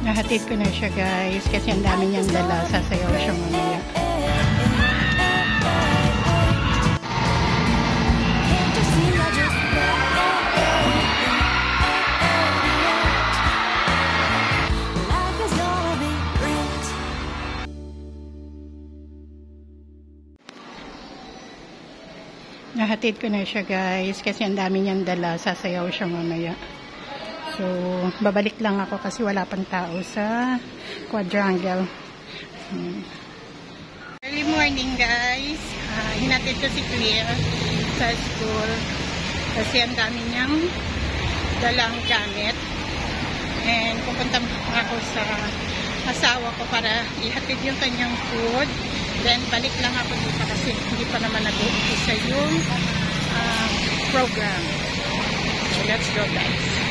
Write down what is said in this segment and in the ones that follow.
Nahatid ko na siya guys kasi ang dami niyang dala. Sasayaw siya mamaya. Nahatid ko na siya guys kasi ang dami niyang dala. Sasayaw siya mamaya. So, babalik lang ako kasi wala pang tao sa quadrangle. Early morning guys. Hinatid ko si Claire sa school kasi ang dami niyang dalang gamit. And pupunta ako sa asawa ko para ihatid yung kanyang food. Then balik lang ako dito kasi hindi pa naman nag-umpisa yung program. So let's go guys.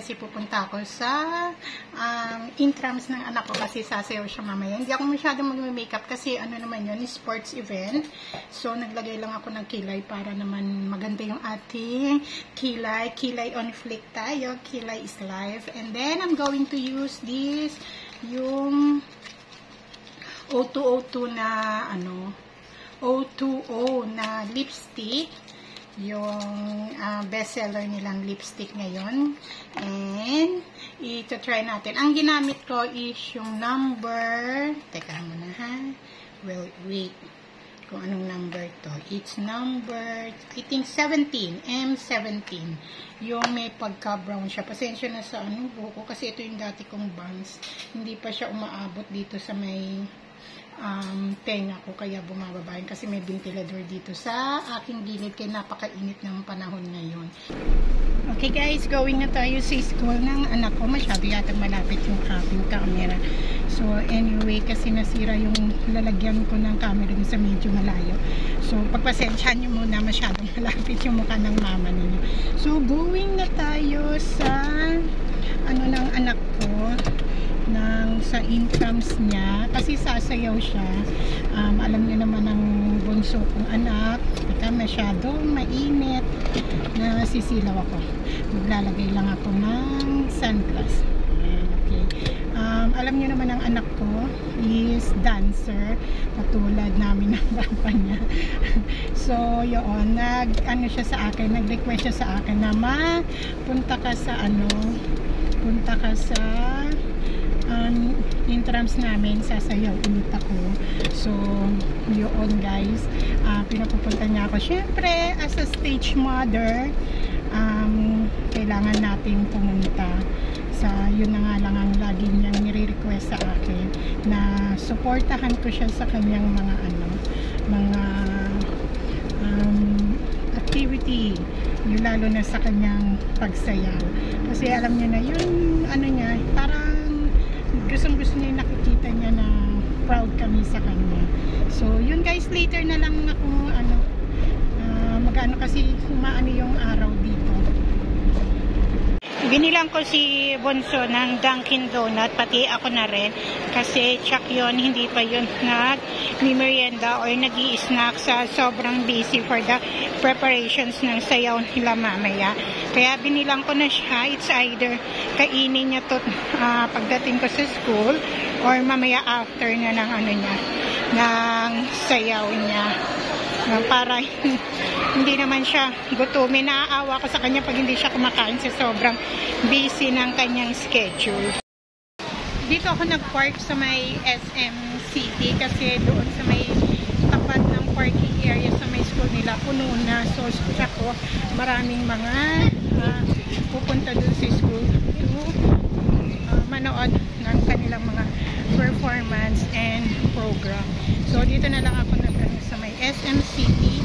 kasi pupunta ako sa intrams ng anak ko kasi sasayaw siya mamaya. Hindi ako masyadong mag-makeup kasi ano naman yun, sports event. So, naglagay lang ako ng kilay para naman maganda yung ating kilay. Kilay on flick tayo. Kilay is life. And then, I'm going to use this, yung O202 na, O2O na lipstick. Yung bestseller nilang lipstick ngayon. And, ito-try natin. Ang ginamit ko is yung number, teka muna ha. Well, wait. Kung anong number to. It's number, I think 17. M17. Yung may pagka-brown siya. Pasensya na sa buko kasi ito yung dati kong bangs. Hindi pa siya umaabot dito sa may tenga ko, kaya bumababa yun kasi may ventilador dito sa aking gilid kaya napakainit ng panahon ngayon. Okay guys, going na tayo sa school ng anak ko. Masyado yata malapit yung aking camera. So anyway, kasi nasira yung lalagyan ko ng camera dun sa medyo malayo. So pagpasensyahan nyo muna, masyadong malapit yung mukha ng mama ninyo. So going na tayo sa ng anak ko, sa incomes niya kasi sasayaw siya. Alam niyo naman ang bunso kong anak, baka masyadong mainit na sisilaw ako. Maglalagay lang ako ng sunglass. Okay. Alam niyo naman ang anak ko is dancer katulad namin ng papa niya. So yun, siya sa akin, nag-request siya sa akin na punta ka sa intrams namin, sasayaw ulit ako. So yun guys, pinapupunta niya ako. Syempre as a stage mother, kailangan natin pumunta sa, yun na nga lang ang lagi niyang nire-request sa akin na suportahan ko siya sa kanyang mga activity, yung lalo na sa kanyang pagsayaw kasi alam niyo na yun, niya, parang gustong-gusto niya, nakikita niya na proud kami sa kanya. So yun guys, later na lang ako mag-ano kasi umaano yung araw dito. Binilang ko si Bonso ng Dunkin Donut, pati ako na rin kasi tsak yun, hindi pa yun nag-merienda or nag-i-snack sa sobrang busy for the preparations ng sayaw nila mamaya. Kaya binilang ko na siya. It's either kainin niya to pagdating ko sa school or mamaya after na ng ng sayaw niya. Para hindi naman siya gutumin. Naaawa ko sa kanya pag hindi siya kumakain sa sobrang busy ng kanyang schedule. Dito ako nag-park sa may SM City kasi doon sa may tapat ng parking area sa may school nila puno na. So siya ko maraming mga pupunta doon sa school to manood ng kanilang mga performance and program. So dito na lang ako sa may SM City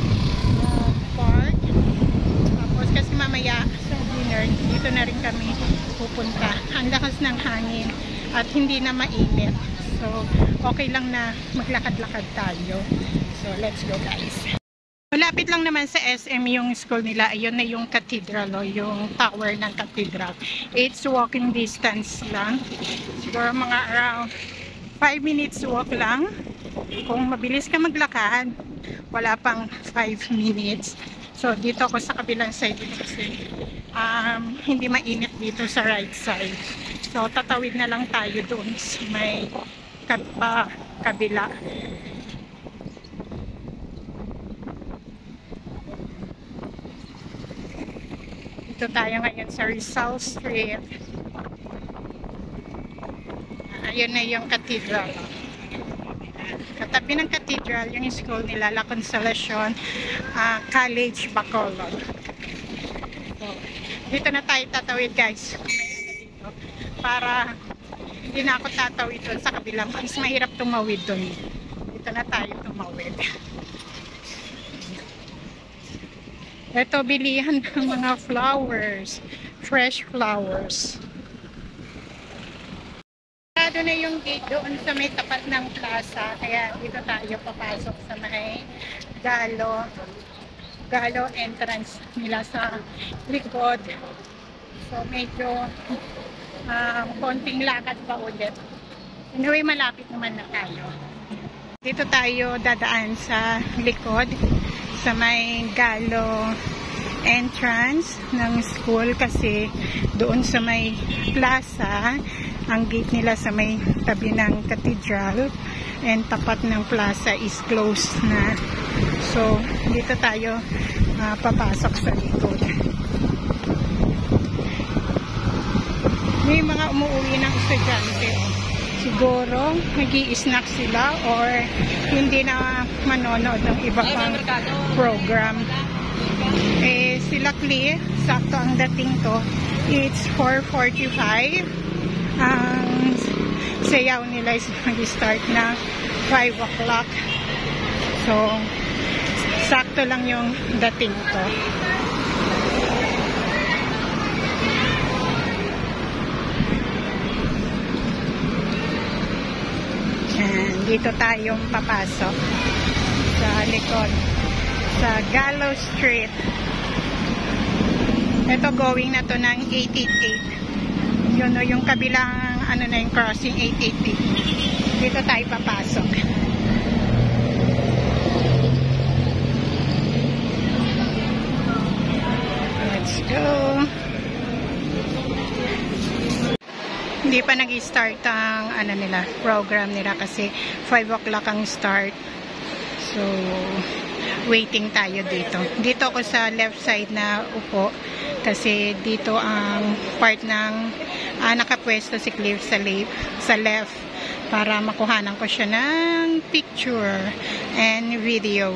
park. Tapos kasi mamaya sa dinner dito na rin kami pupunta. Ang lakas ng hangin at hindi na mainit. So okay lang na maglakad-lakad tayo. So let's go guys. Malapit lang naman sa SM yung school nila. Ayun na yung cathedral o yung tower ng cathedral. It's walking distance lang. Siguro mga around 5 minutes walk lang. Kung mabilis ka maglakad, wala pang 5 minutes. So dito ako sa kabilang side kasi hindi mainit dito sa right side. So tatawid na lang tayo doon sa may kabila. Dito tayo ngayon sa Rizal Street. Ayun na yung cathedral. Katabi ng cathedral, yung school nila, La Consolacion College, Bacolod. So, dito na tayo tatawid guys. Dito, para hindi na ako tatawid doon sa kabilang. Mas mahirap tumawid doon. Dito na tayo tumawid. Ito, bilihan ng mga flowers. Fresh flowers. Sarado na yung gate doon sa may tapat ng plaza. Kaya dito tayo papasok sa may Galo entrance nila sa likod. So, medyo konting lakad pa ulit. Anyway, malapit naman na tayo. Dito tayo dadaan sa likod, sa may Galo entrance ng school kasi doon sa may plaza, ang gate nila sa may tabi ng cathedral and tapat ng plaza is closed na. So, dito tayo papasok sa likod. May mga umuwi ng estudyante. Siguro, nag-i-snack sila or hindi na manonood ng iba pang program. Eh, sila Clear, sakto ang dating to. It's 4:45. Ang sayaw nila is mag-start na 5 o'clock. So, sakto lang yung dating to. And dito tayong papasok sa likod sa Galo Street. Ito going na to ng 888. Yun o, yung kabilang ano na yung crossing 888. Dito tayo papasok. Let's go. Hindi pa nag-start ang ano nila, program nila kasi 5 o'clock ang start. So, waiting tayo dito. Dito ako sa left side na upo kasi dito ang part ng nakapwesto si Cliff sa left para makuhanan ko siya ng picture and video.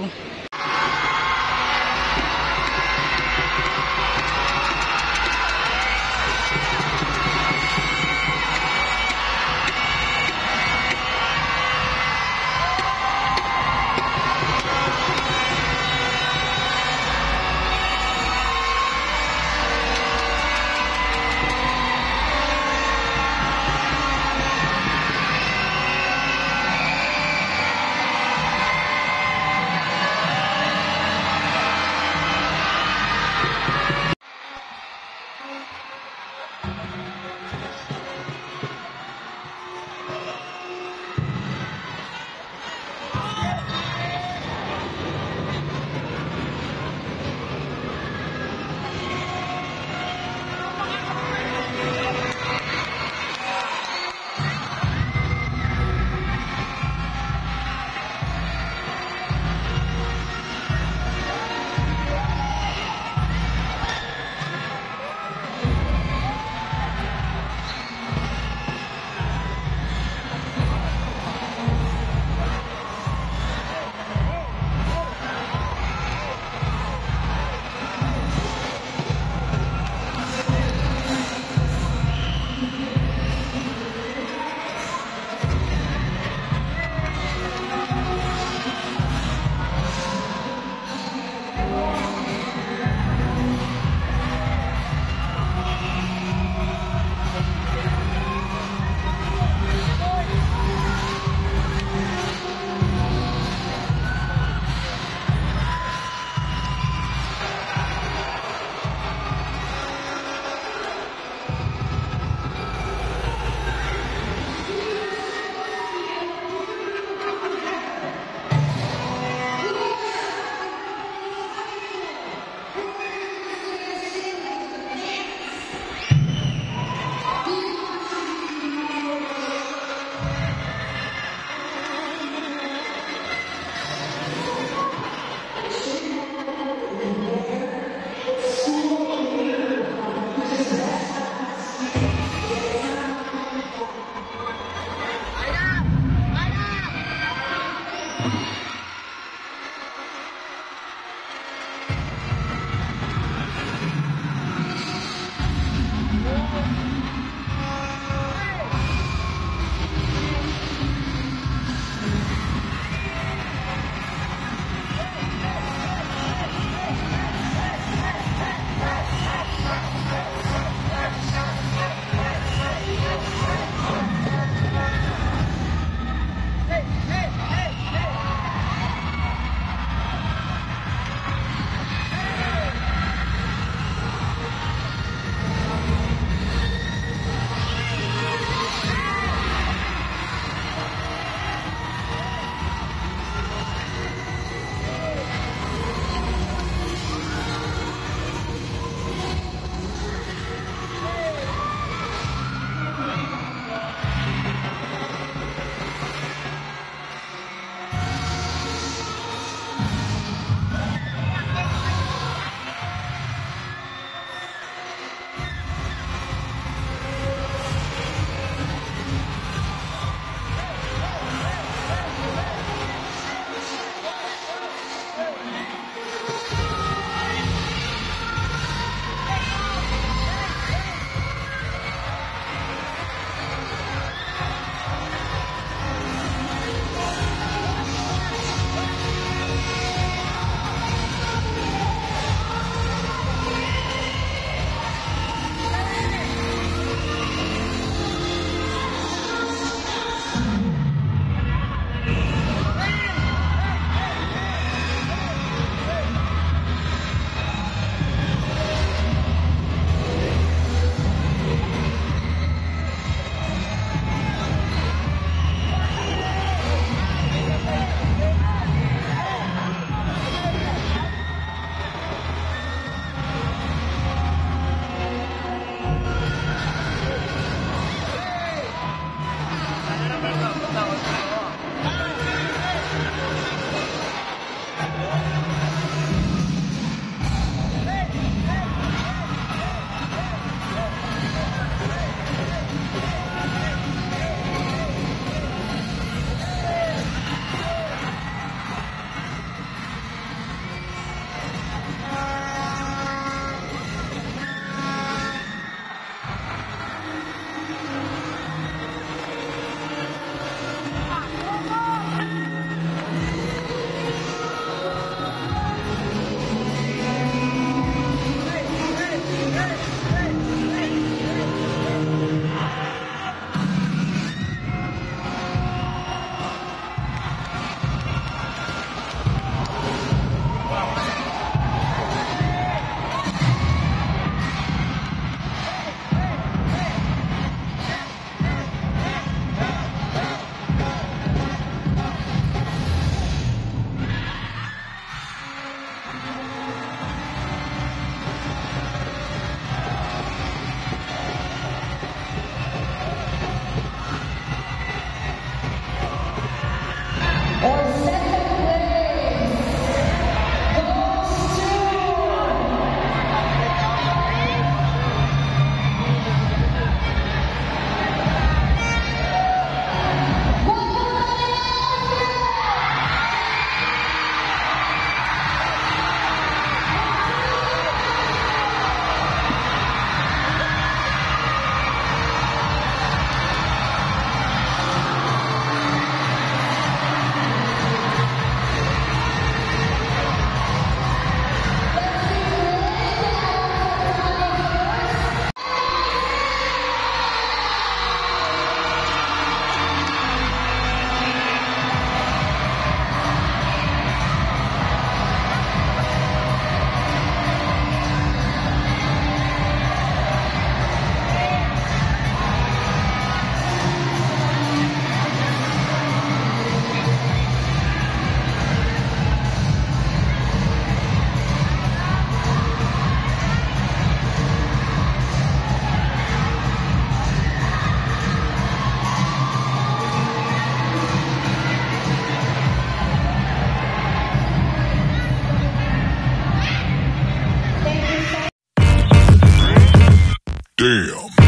Damn.